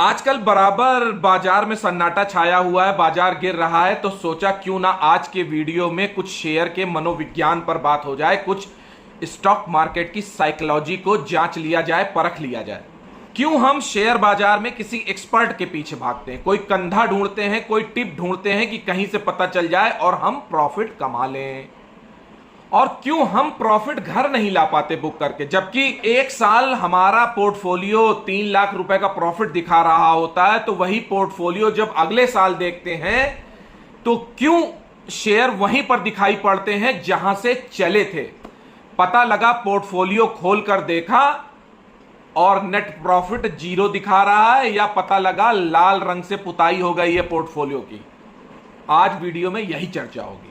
आजकल बराबर बाजार में सन्नाटा छाया हुआ है, बाजार गिर रहा है, तो सोचा क्यों ना आज के वीडियो में कुछ शेयर के मनोविज्ञान पर बात हो जाए, कुछ स्टॉक मार्केट की साइकोलॉजी को जांच लिया जाए, परख लिया जाए। क्यों हम शेयर बाजार में किसी एक्सपर्ट के पीछे भागते हैं, कोई कंधा ढूंढते हैं, कोई टिप ढूंढते हैं कि कहीं से पता चल जाए और हम प्रॉफिट कमा लें। और क्यों हम प्रॉफिट घर नहीं ला पाते बुक करके, जबकि एक साल हमारा पोर्टफोलियो 3 लाख रुपए का प्रॉफिट दिखा रहा होता है, तो वही पोर्टफोलियो जब अगले साल देखते हैं तो क्यों शेयर वहीं पर दिखाई पड़ते हैं जहां से चले थे। पता लगा पोर्टफोलियो खोलकर देखा और नेट प्रॉफिट 0 दिखा रहा है, या पता लगा लाल रंग से पुताई हो गई है पोर्टफोलियो की। आज वीडियो में यही चर्चा होगी।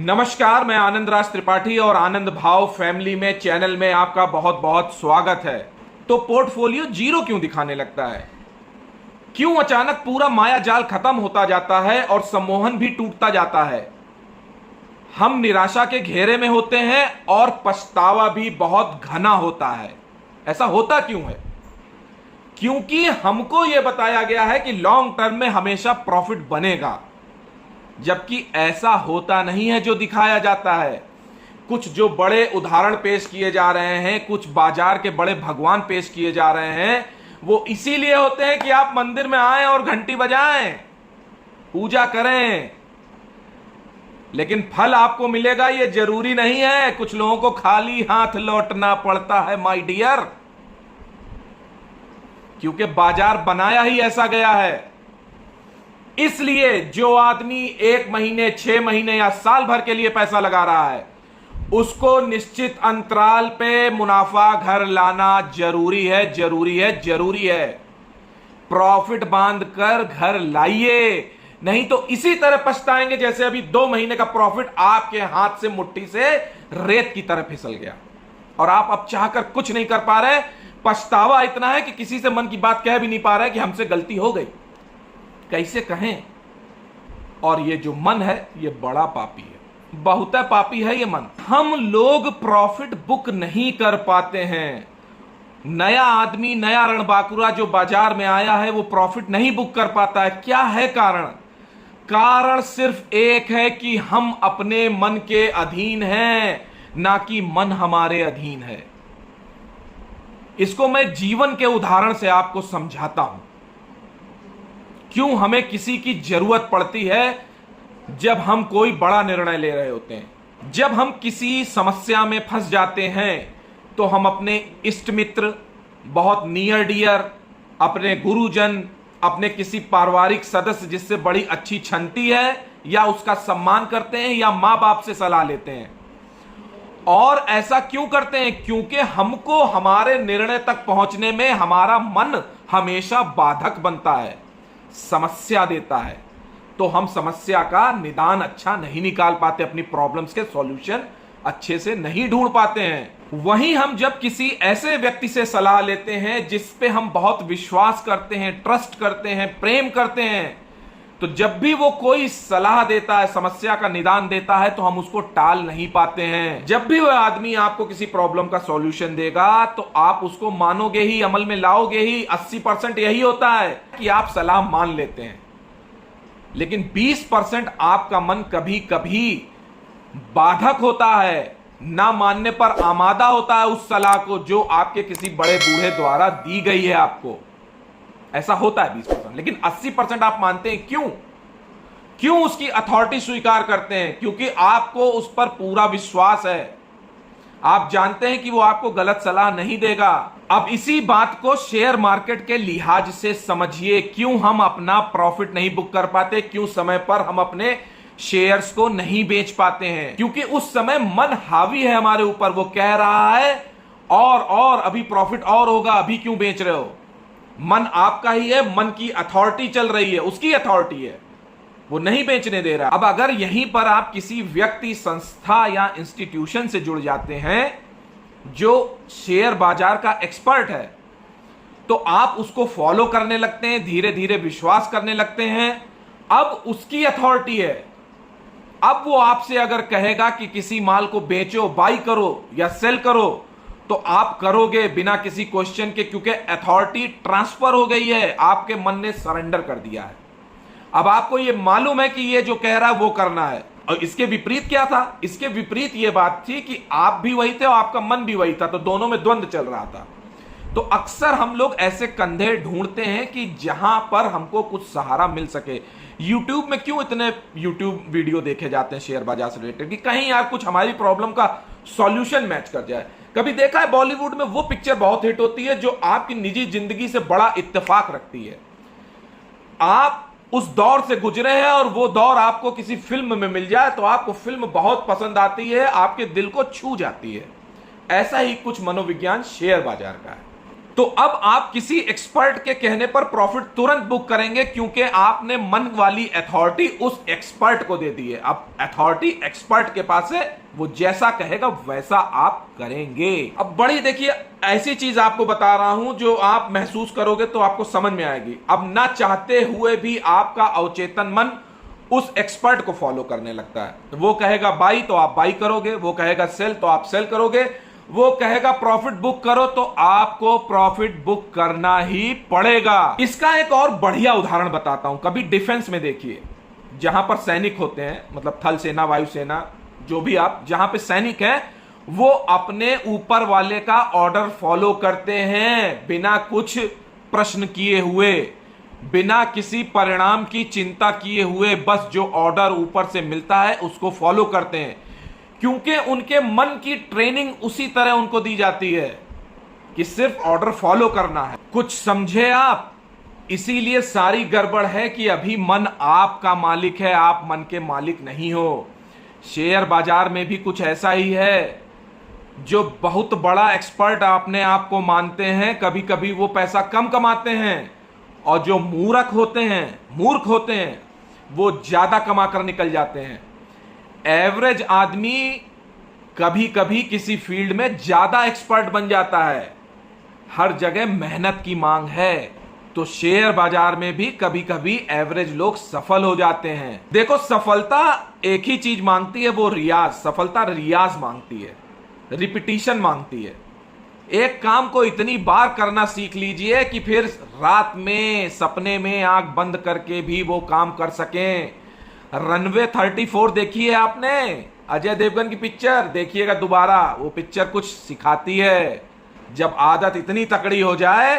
नमस्कार, मैं आनंद राज त्रिपाठी और आनंद भाव फैमिली में चैनल में आपका बहुत बहुत स्वागत है। तो पोर्टफोलियो 0 क्यों दिखाने लगता है? क्यों अचानक पूरा माया जाल खत्म होता जाता है और सम्मोहन भी टूटता जाता है? हम निराशा के घेरे में होते हैं और पछतावा भी बहुत घना होता है। ऐसा होता क्यों है? क्योंकि हमको यह बताया गया है कि लॉन्ग टर्म में हमेशा प्रॉफिट बनेगा, जबकि ऐसा होता नहीं है जो दिखाया जाता है। कुछ जो बड़े उदाहरण पेश किए जा रहे हैं, कुछ बाजार के बड़े भगवान पेश किए जा रहे हैं, वो इसीलिए होते हैं कि आप मंदिर में आएं और घंटी बजाएं, पूजा करें, लेकिन फल आपको मिलेगा ये जरूरी नहीं है। कुछ लोगों को खाली हाथ लौटना पड़ता है माय डियर, क्योंकि बाजार बनाया ही ऐसा गया है। इसलिए जो आदमी 1 महीने, 6 महीने या साल भर के लिए पैसा लगा रहा है, उसको निश्चित अंतराल पे मुनाफा घर लाना जरूरी है, जरूरी है, जरूरी है। प्रॉफिट बांधकर घर लाइए, नहीं तो इसी तरह पछताएंगे जैसे अभी 2 महीने का प्रॉफिट आपके हाथ से, मुट्ठी से रेत की तरह फिसल गया और आप अब चाहकर कुछ नहीं कर पा रहे। पछतावा इतना है कि किसी से मन की बात कह भी नहीं पा रहे कि हमसे गलती हो गई। कैसे कहें? और ये जो मन है ये बड़ा पापी है, बहुत पापी है ये मन। हम लोग प्रॉफिट बुक नहीं कर पाते हैं। नया आदमी, नया रणबांकुरा जो बाजार में आया है, वो प्रॉफिट नहीं बुक कर पाता है। क्या है कारण? कारण सिर्फ एक है कि हम अपने मन के अधीन हैं, ना कि मन हमारे अधीन है। इसको मैं जीवन के उदाहरण से आपको समझाता हूं। क्यों हमें किसी की जरूरत पड़ती है जब हम कोई बड़ा निर्णय ले रहे होते हैं। जब हम किसी समस्या में फंस जाते हैं तो हम अपने इष्ट मित्र, बहुत नियर डियर, अपने गुरुजन, अपने किसी पारिवारिक सदस्य जिससे बड़ी अच्छी छनती है, या उसका सम्मान करते हैं, या मां बाप से सलाह लेते हैं। और ऐसा क्यों करते हैं? क्योंकि हमको हमारे निर्णय तक पहुंचने में हमारा मन हमेशा बाधक बनता है, समस्या देता है। तो हम समस्या का निदान अच्छा नहीं निकाल पाते, अपनी प्रॉब्लम्स के सॉल्यूशन अच्छे से नहीं ढूंढ पाते हैं। वहीं हम जब किसी ऐसे व्यक्ति से सलाह लेते हैं जिस पे हम बहुत विश्वास करते हैं, ट्रस्ट करते हैं, प्रेम करते हैं, तो जब भी वो कोई सलाह देता है, समस्या का निदान देता है, तो हम उसको टाल नहीं पाते हैं। जब भी वह आदमी आपको किसी प्रॉब्लम का सॉल्यूशन देगा तो आप उसको मानोगे ही, अमल में लाओगे ही। 80% यही होता है कि आप सलाह मान लेते हैं, लेकिन 20% आपका मन कभी कभी बाधक होता है, ना मानने पर आमादा होता है उस सलाह को जो आपके किसी बड़े बूढ़े द्वारा दी गई है आपको। ऐसा होता है 20%, लेकिन 80% आप मानते हैं। क्यों उसकी अथॉरिटी स्वीकार करते हैं? क्योंकि आपको उस पर पूरा विश्वास है। आप जानते हैं कि वो आपको गलत सलाह नहीं देगा। अब इसी बात को शेयर मार्केट के लिहाज से समझिए। क्यों हम अपना प्रॉफिट नहीं बुक कर पाते? क्यों समय पर हम अपने शेयर्स को नहीं बेच पाते हैं? क्योंकि उस समय मन हावी है हमारे ऊपर, वो कह रहा है और अभी प्रॉफिट और होगा, अभी क्यों बेच रहे हो? मन आपका ही है, मन की अथॉरिटी चल रही है, उसकी अथॉरिटी है, वो नहीं बेचने दे रहा। अब अगर यहीं पर आप किसी व्यक्ति, संस्था या इंस्टीट्यूशन से जुड़ जाते हैं जो शेयर बाजार का एक्सपर्ट है, तो आप उसको फॉलो करने लगते हैं, धीरे धीरे विश्वास करने लगते हैं। अब उसकी अथॉरिटी है, अब वो आपसे अगर कहेगा कि किसी माल को बेचो, बाई करो या सेल करो, तो आप करोगे बिना किसी क्वेश्चन के, क्योंकि अथॉरिटी ट्रांसफर हो गई है, आपके मन ने सरेंडर कर दिया है। अब आपको ये मालूम है कि ये जो कह रहा है वो करना है। और इसके विपरीत क्या था? इसके विपरीत ये बात थी कि आप भी वही थे और आपका मन भी वही था, तो दोनों में द्वंद्व चल रहा था। तो अक्सर हम लोग ऐसे कंधे ढूंढते हैं कि जहां पर हमको कुछ सहारा मिल सके। YouTube में क्यों इतने YouTube वीडियो देखे जाते हैं शेयर बाजार से रिलेटेड, कि कहीं यार कुछ हमारी प्रॉब्लम का सॉल्यूशन मैच कर जाए। कभी देखा है बॉलीवुड में वो पिक्चर बहुत हिट होती है जो आपकी निजी जिंदगी से बड़ा इत्तेफाक रखती है, आप उस दौर से गुजरे हैं और वो दौर आपको किसी फिल्म में मिल जाए तो आपको फिल्म बहुत पसंद आती है, आपके दिल को छू जाती है। ऐसा ही कुछ मनोविज्ञान शेयर बाजार का है। तो अब आप किसी एक्सपर्ट के कहने पर प्रॉफिट तुरंत बुक करेंगे, क्योंकि आपने मन वाली अथॉरिटी उस एक्सपर्ट को दे दी है। अब अथॉरिटी एक्सपर्ट के पास है, वो जैसा कहेगा वैसा आप करेंगे। अब बड़ी देखिए ऐसी चीज आपको बता रहा हूं जो आप महसूस करोगे तो आपको समझ में आएगी। अब ना चाहते हुए भी आपका अवचेतन मन उस एक्सपर्ट को फॉलो करने लगता है। वो कहेगा बाई तो आप बाई करोगे, वो कहेगा सेल तो आप सेल करोगे, वो कहेगा प्रॉफिट बुक करो तो आपको प्रॉफिट बुक करना ही पड़ेगा। इसका एक और बढ़िया उदाहरण बताता हूं। कभी डिफेंस में देखिए, जहां पर सैनिक होते हैं, मतलब थल सेना, वायुसेना, जो भी आप, जहां पे सैनिक हैं, वो अपने ऊपर वाले का ऑर्डर फॉलो करते हैं बिना कुछ प्रश्न किए हुए, बिना किसी परिणाम की चिंता किए हुए। बस जो ऑर्डर ऊपर से मिलता है उसको फॉलो करते हैं, क्योंकि उनके मन की ट्रेनिंग उसी तरह उनको दी जाती है कि सिर्फ ऑर्डर फॉलो करना है। कुछ समझे आप? इसीलिए सारी गड़बड़ है कि अभी मन आपका मालिक है, आप मन के मालिक नहीं हो। शेयर बाजार में भी कुछ ऐसा ही है। जो बहुत बड़ा एक्सपर्ट अपने आप को मानते हैं, कभी कभी वो पैसा कम कमाते हैं, और जो मूर्ख होते हैं वो ज्यादा कमा कर निकल जाते हैं। एवरेज आदमी कभी कभी किसी फील्ड में ज्यादा एक्सपर्ट बन जाता है। हर जगह मेहनत की मांग है, तो शेयर बाजार में भी कभी कभी एवरेज लोग सफल हो जाते हैं। देखो, सफलता एक ही चीज मांगती है, वो रियाज। सफलता रियाज मांगती है, रिपीटिशन मांगती है। एक काम को इतनी बार करना सीख लीजिए कि फिर रात में सपने में आंख बंद करके भी वो काम कर सकें। रनवे 34 देखी है आपने? अजय देवगन की पिक्चर देखिएगा दोबारा, वो पिक्चर कुछ सिखाती है। जब आदत इतनी तकड़ी हो जाए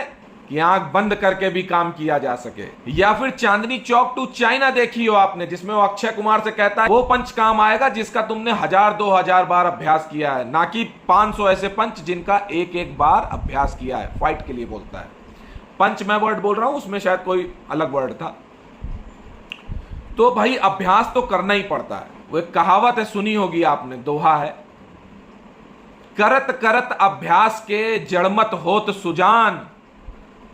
कि आंख बंद करके भी काम किया जा सके। या फिर चांदनी चौक टू चाइना देखी हो आपने, जिसमें वो अक्षय कुमार से कहता है वो पंच काम आएगा जिसका तुमने 1000-2000 बार अभ्यास किया है, ना कि 500 ऐसे पंच जिनका एक एक बार अभ्यास किया है। फाइट के लिए बोलता है। पंच मैं वर्ड बोल रहा हूं, उसमें शायद कोई अलग वर्ड था। तो भाई अभ्यास तो करना ही पड़ता है। वो एक कहावत है, सुनी होगी आपने, दोहा है, करत करत अभ्यास के जड़मत होत सुजान,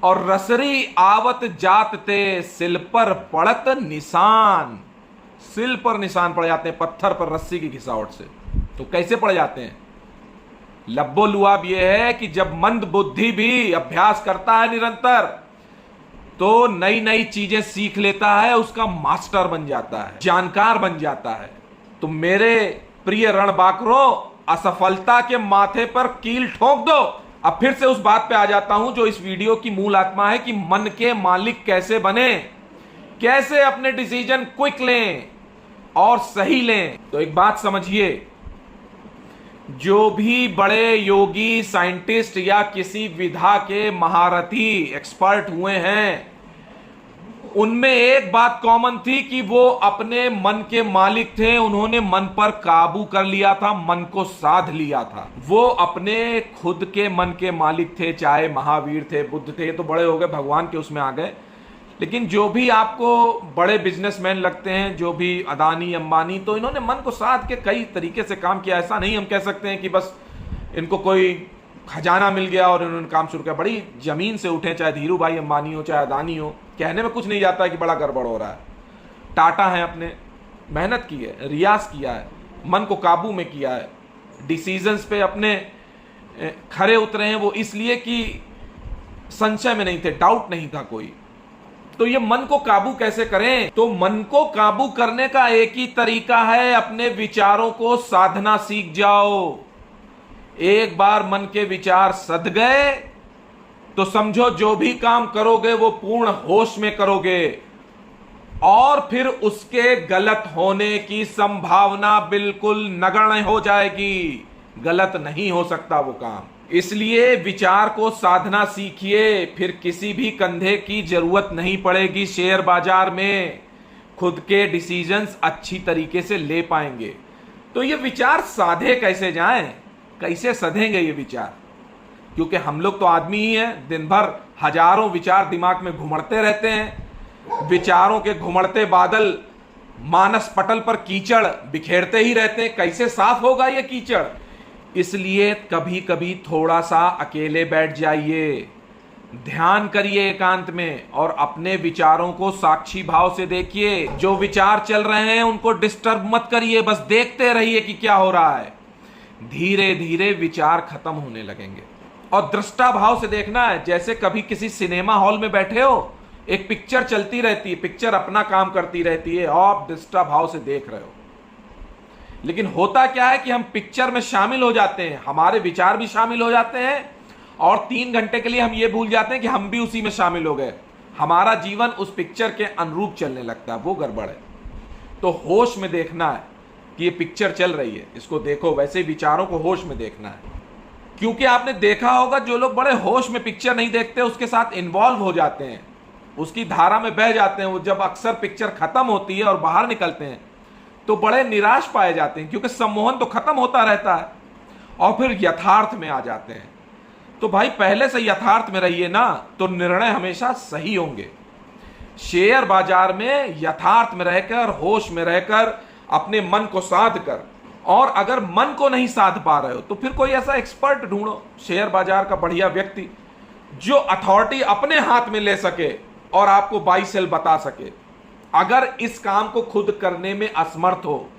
और रसरी आवत जात ते सिल पर पड़त निशान। सिल पर निशान पड़ जाते हैं पत्थर पर रस्सी की घिसावट से। तो कैसे पड़ जाते हैं? लब्बो लुआब यह है कि जब मंद बुद्धि भी अभ्यास करता है निरंतर, तो नई नई चीजें सीख लेता है, उसका मास्टर बन जाता है, जानकार बन जाता है। तो मेरे प्रिय रणबांकुरों, असफलता के माथे पर कील ठोक दो। अब फिर से उस बात पे आ जाता हूं जो इस वीडियो की मूल आत्मा है कि मन के मालिक कैसे बने, कैसे अपने डिसीजन क्विक लें और सही लें। तो एक बात समझिए, जो भी बड़े योगी, साइंटिस्ट या किसी विधा के महारथी, एक्सपर्ट हुए हैं, उनमें एक बात कॉमन थी कि वो अपने मन के मालिक थे। उन्होंने मन पर काबू कर लिया था, मन को साध लिया था। वो अपने खुद के मन के मालिक थे। चाहे महावीर थे, बुद्ध थे, तो बड़े हो गए, भगवान के उसमें आ गए। लेकिन जो भी आपको बड़े बिजनेसमैन लगते हैं, जो भी अदानी, अंबानी, तो इन्होंने मन को साध के कई तरीके से काम किया। ऐसा नहीं हम कह सकते हैं कि बस इनको कोई खजाना मिल गया और इन्होंने काम शुरू किया। बड़ी जमीन से उठे, चाहे धीरू भाई अंबानी हो, चाहे अदानी हो। कहने में कुछ नहीं जाता है कि बड़ा गड़बड़ हो रहा है। टाटा है, अपने मेहनत की है, रियाज किया है, मन को काबू में किया है, डिसीजंस पे अपने खरे उतरे हैं। वो इसलिए कि संशय में नहीं थे, डाउट नहीं था कोई। तो ये मन को काबू कैसे करें? तो मन को काबू करने का एक ही तरीका है, अपने विचारों को साधना सीख जाओ। एक बार मन के विचार सध गए तो समझो जो भी काम करोगे वो पूर्ण होश में करोगे, और फिर उसके गलत होने की संभावना बिल्कुल नगण्य हो जाएगी। गलत नहीं हो सकता वो काम। इसलिए विचार को साधना सीखिए, फिर किसी भी कंधे की जरूरत नहीं पड़ेगी। शेयर बाजार में खुद के डिसीजंस अच्छी तरीके से ले पाएंगे। तो ये विचार साधे कैसे जाएं, कैसे सधेंगे ये विचार? क्योंकि हम लोग तो आदमी ही हैं, दिन भर हजारों विचार दिमाग में घुमड़ते रहते हैं। विचारों के घुमड़ते बादल मानस पटल पर कीचड़ बिखेरते ही रहते हैं। कैसे साफ होगा ये कीचड़? इसलिए कभी कभी थोड़ा सा अकेले बैठ जाइए, ध्यान करिए एकांत में, और अपने विचारों को साक्षी भाव से देखिए। जो विचार चल रहे हैं उनको डिस्टर्ब मत करिए, बस देखते रहिए कि क्या हो रहा है। धीरे धीरे विचार खत्म होने लगेंगे। और दृष्टा भाव से देखना है, जैसे कभी किसी सिनेमा हॉल में बैठे हो, एक पिक्चर चलती रहती है, पिक्चर अपना काम करती रहती है, आप दृष्टा भाव से देख रहे हो। लेकिन होता क्या है कि हम पिक्चर में शामिल हो जाते हैं, हमारे विचार भी शामिल हो जाते हैं, और 3 घंटे के लिए हम ये भूल जाते हैं कि हम भी उसी में शामिल हो गए। हमारा जीवन उस पिक्चर के अनुरूप चलने लगता है, वो गड़बड़ है। तो होश में देखना है कि ये पिक्चर चल रही है, इसको देखो। वैसे विचारों को होश में देखना है, क्योंकि आपने देखा होगा जो लोग बड़े होश में पिक्चर नहीं देखते, उसके साथ इन्वॉल्व हो जाते हैं, उसकी धारा में बह जाते हैं। वो जब अक्सर पिक्चर खत्म होती है और बाहर निकलते हैं तो बड़े निराश पाए जाते हैं, क्योंकि सम्मोहन तो खत्म होता रहता है, और फिर यथार्थ में आ जाते हैं। तो भाई पहले से यथार्थ में रहिए ना, तो निर्णय हमेशा सही होंगे। शेयर बाजार में यथार्थ में रहकर, होश में रहकर, अपने मन को साध कर, और अगर मन को नहीं साध पा रहे हो तो फिर कोई ऐसा एक्सपर्ट ढूंढो, शेयर बाजार का बढ़िया व्यक्ति, जो अथॉरिटी अपने हाथ में ले सके और आपको बाई सेल बता सके। अगर इस काम को खुद करने में असमर्थ हो,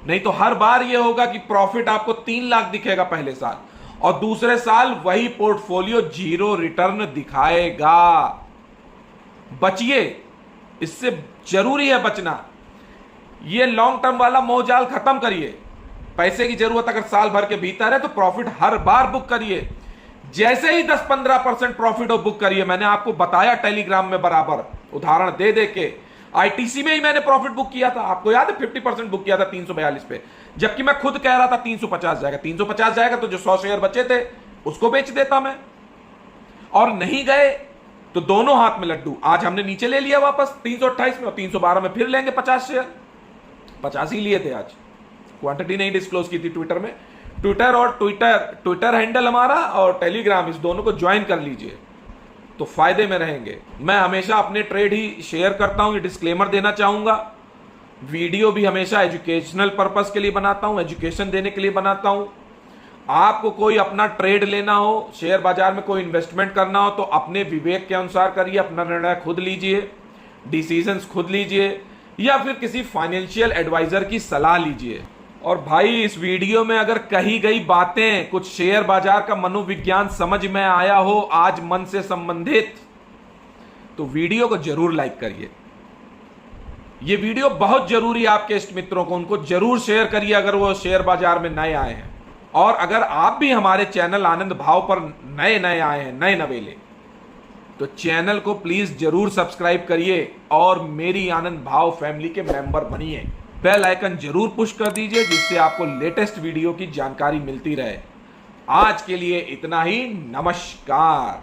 नहीं तो हर बार यह होगा कि प्रॉफिट आपको 3 लाख दिखेगा पहले साल, और दूसरे साल वही पोर्टफोलियो 0 रिटर्न दिखाएगा। बचिए, इससे जरूरी है बचना। ये लॉन्ग टर्म वाला मोहजाल खत्म करिए। पैसे की जरूरत अगर साल भर के भीतर है तो प्रॉफिट हर बार बुक करिए। जैसे ही 10-15% प्रॉफिट हो, बुक करिए। मैंने आपको बताया टेलीग्राम में बराबर उदाहरण दे दे के। आईटीसी में ही मैंने प्रॉफिट बुक किया था, आपको याद है? 50% बुक किया था 342 पे, जबकि मैं खुद कह रहा था 350 जाएगा। 350 जाएगा तो जो 100 शेयर बचे थे उसको बेच देता मैं, और नहीं गए तो दोनों हाथ में लड्डू। आज हमने नीचे ले लिया वापस 328 में, और 312 में फिर लेंगे 50 शेयर। 50 ही लिए थे आज, क्वांटिटी नहीं डिस्क्लोज की थी ट्विटर में। ट्विटर हैंडल हमारा और टेलीग्राम, इस दोनों को ज्वाइन कर लीजिए तो फायदे में रहेंगे। मैं हमेशा अपने ट्रेड ही शेयर करता हूं, ये डिस्क्लेमर देना चाहूंगा। वीडियो भी हमेशा एजुकेशनल पर्पस के लिए बनाता हूं, एजुकेशन देने के लिए बनाता हूं। आपको कोई अपना ट्रेड लेना हो, शेयर बाजार में कोई इन्वेस्टमेंट करना हो, तो अपने विवेक के अनुसार करिए, अपना निर्णय खुद लीजिए, डिसीजंस खुद लीजिए, या फिर किसी फाइनेंशियल एडवाइजर की सलाह लीजिए। और भाई इस वीडियो में अगर कही गई बातें, कुछ शेयर बाजार का मनोविज्ञान समझ में आया हो आज मन से संबंधित, तो वीडियो को जरूर लाइक करिए। यह वीडियो बहुत जरूरी है आपके इष्ट मित्रों को, उनको जरूर शेयर करिए अगर वो शेयर बाजार में नए आए हैं। और अगर आप भी हमारे चैनल आनंद भाव पर नए आए हैं, नए नवेले, तो चैनल को प्लीज जरूर सब्सक्राइब करिए और मेरी आनंद भाव फैमिली के मेंबर बनिए। बेल आइकन जरूर पुश कर दीजिए, जिससे आपको लेटेस्ट वीडियो की जानकारी मिलती रहे। आज के लिए इतना ही, नमस्कार।